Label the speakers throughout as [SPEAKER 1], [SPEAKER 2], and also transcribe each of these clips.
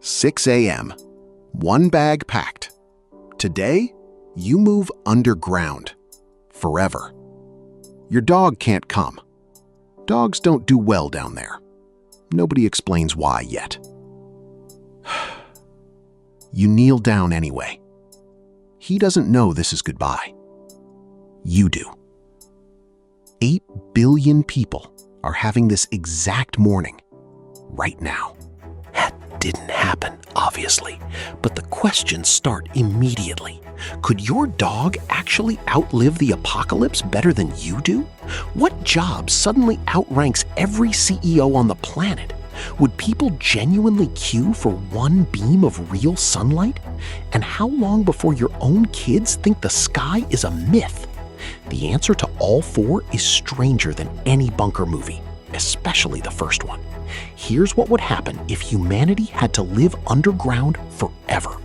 [SPEAKER 1] 6 a.m. One bag packed. Today, you move underground. Forever. Your dog can't come. Dogs don't do well down there. Nobody explains why yet. You kneel down anyway. He doesn't know this is goodbye. You do. 8 billion people are having this exact morning, right now. That didn't happen, obviously, but the questions start immediately. Could your dog actually outlive the apocalypse better than you do? What job suddenly outranks every CEO on the planet? Would people genuinely queue for one beam of real sunlight? And how long before your own kids think the sky is a myth? The answer to all 4 is stranger than any bunker movie, especially the first one. Here's what would happen if humanity had to live underground forever.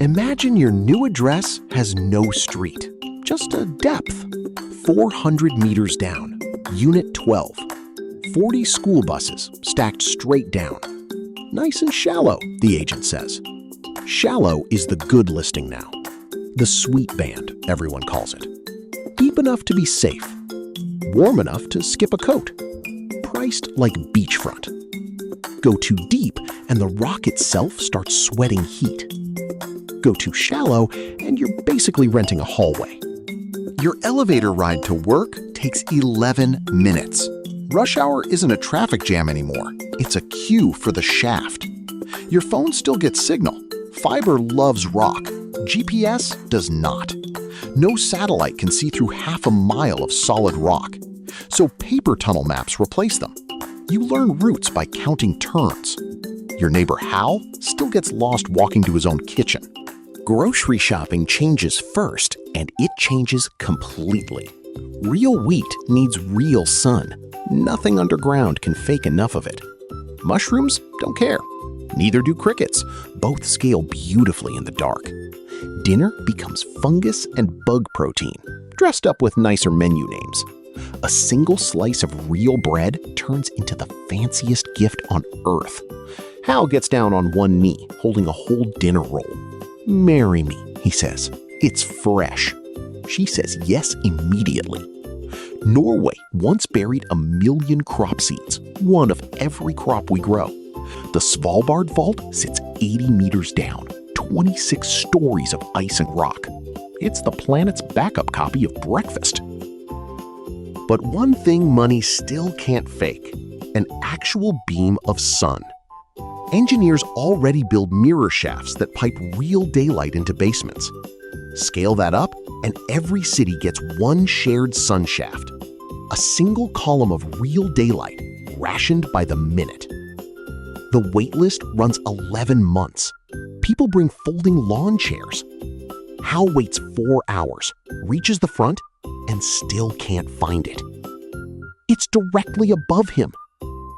[SPEAKER 1] Imagine your new address has no street, just a depth. 400 meters down, Unit 12. 40 school buses stacked straight down. Nice and shallow, the agent says. Shallow is the good listing now. The sweet band, everyone calls it. Deep enough to be safe. Warm enough to skip a coat. Priced like beachfront. Go too deep and the rock itself starts sweating heat. Go too shallow and you're basically renting a hallway. Your elevator ride to work takes 11 minutes. Rush hour isn't a traffic jam anymore. It's a queue for the shaft. Your phone still gets signal. Fiber loves rock. GPS does not. No satellite can see through half a mile of solid rock. So paper tunnel maps replace them. You learn routes by counting turns. Your neighbor Hal still gets lost walking to his own kitchen. Grocery shopping changes first, and it changes completely. Real wheat needs real sun. Nothing underground can fake enough of it. Mushrooms don't care. Neither do crickets. Both scale beautifully in the dark. Dinner becomes fungus and bug protein, dressed up with nicer menu names. A single slice of real bread turns into the fanciest gift on earth. Hal gets down on one knee, holding a whole dinner roll. "Marry me," he says. "It's fresh." She says yes immediately. Norway once buried 1 million crop seeds, one of every crop we grow. The Svalbard Vault sits 80 meters down, 26 stories of ice and rock. It's the planet's backup copy of breakfast. But one thing money still can't fake: an actual beam of sun. Engineers already build mirror shafts that pipe real daylight into basements. Scale that up, and every city gets one shared sun shaft. A single column of real daylight, rationed by the minute. The waitlist runs 11 months. People bring folding lawn chairs. Hal waits 4 hours, reaches the front, and still can't find it. It's directly above him.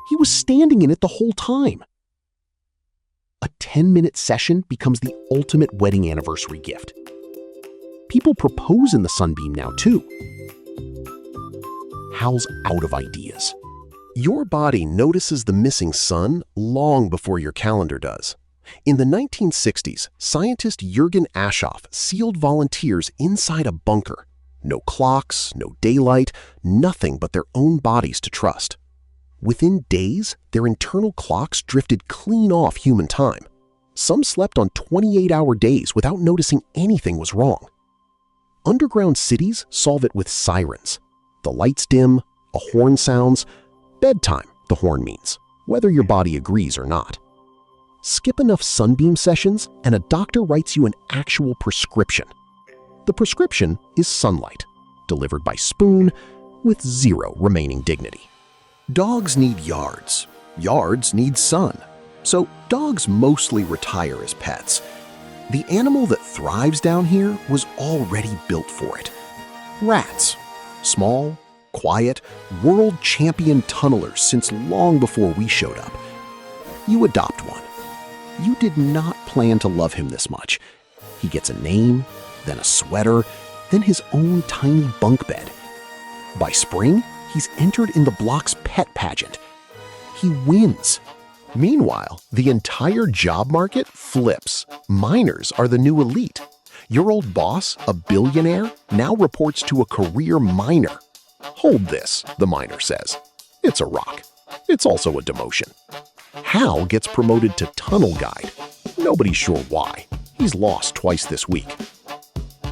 [SPEAKER 1] He was standing in it the whole time. A 10-minute session becomes the ultimate wedding anniversary gift. People propose in the sunbeam now, too. Hal's out of ideas. Your body notices the missing sun long before your calendar does. In the 1960s, scientist Jürgen Aschoff sealed volunteers inside a bunker. No clocks, no daylight, nothing but their own bodies to trust. Within days, their internal clocks drifted clean off human time. Some slept on 28-hour days without noticing anything was wrong. Underground cities solve it with sirens. The lights dim, a horn sounds. Bedtime, the horn means, whether your body agrees or not. Skip enough sunbeam sessions and a doctor writes you an actual prescription. The prescription is sunlight, delivered by spoon with zero remaining dignity. Dogs need yards. Yards need sun. So dogs mostly retire as pets. The animal that thrives down here was already built for it. Rats. Small, quiet, world champion tunnelers since long before we showed up. You adopt one. You did not plan to love him this much. He gets a name, then a sweater, then his own tiny bunk bed. By spring, he's entered in the block's pet pageant. He wins. Meanwhile, the entire job market flips. Miners are the new elite. Your old boss, a billionaire, now reports to a career miner. Hold this, the miner says. It's a rock. It's also a demotion. Hal gets promoted to tunnel guide. Nobody's sure why. He's lost twice this week.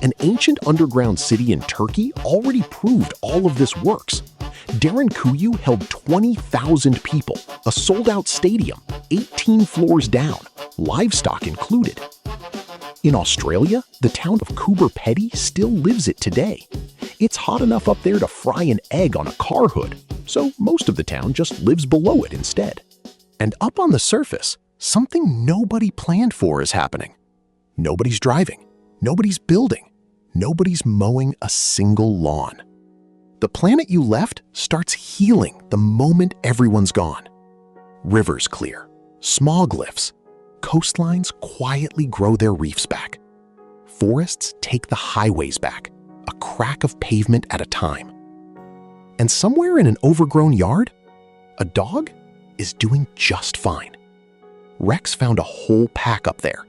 [SPEAKER 1] An ancient underground city in Turkey already proved all of this works. Derinkuyu held 20,000 people, a sold-out stadium, 18 floors down, livestock included. In Australia, the town of Coober Pedy still lives it today. It's hot enough up there to fry an egg on a car hood, so most of the town just lives below it instead. And up on the surface, something nobody planned for is happening. Nobody's driving, nobody's building, nobody's mowing a single lawn. The planet you left starts healing the moment everyone's gone. Rivers clear, smog lifts, coastlines quietly grow their reefs back. Forests take the highways back, a crack of pavement at a time. And somewhere in an overgrown yard, a dog is doing just fine. Rex found a whole pack up there.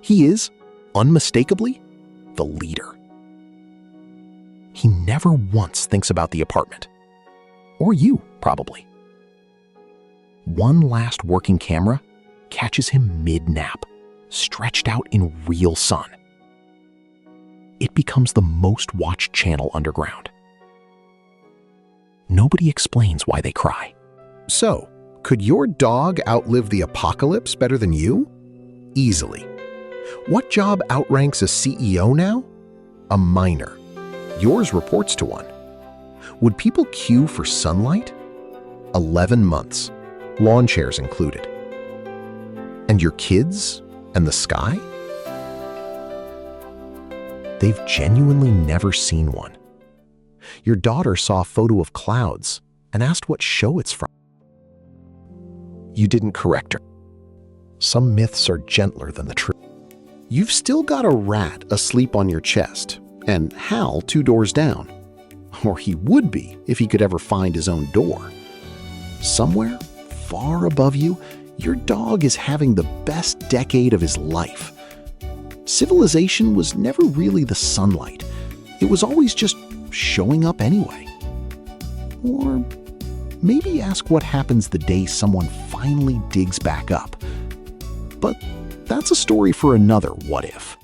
[SPEAKER 1] He is, unmistakably, the leader. He never once thinks about the apartment. Or you, probably. One last working camera catches him mid-nap, stretched out in real sun. It becomes the most watched channel underground. Nobody explains why they cry. So, could your dog outlive the apocalypse better than you? Easily. What job outranks a CEO now? A miner. Yours reports to one. Would people queue for sunlight? 11 months, lawn chairs included. And your kids and the sky? They've genuinely never seen one. Your daughter saw a photo of clouds and asked what show it's from. You didn't correct her. Some myths are gentler than the truth. You've still got a rat asleep on your chest, and Hal 2 doors down. Or he would be if he could ever find his own door. Somewhere, far above you, your dog is having the best decade of his life. Civilization was never really the sunlight. It was always just showing up anyway. Or maybe ask what happens the day someone finally digs back up. But that's a story for another what if.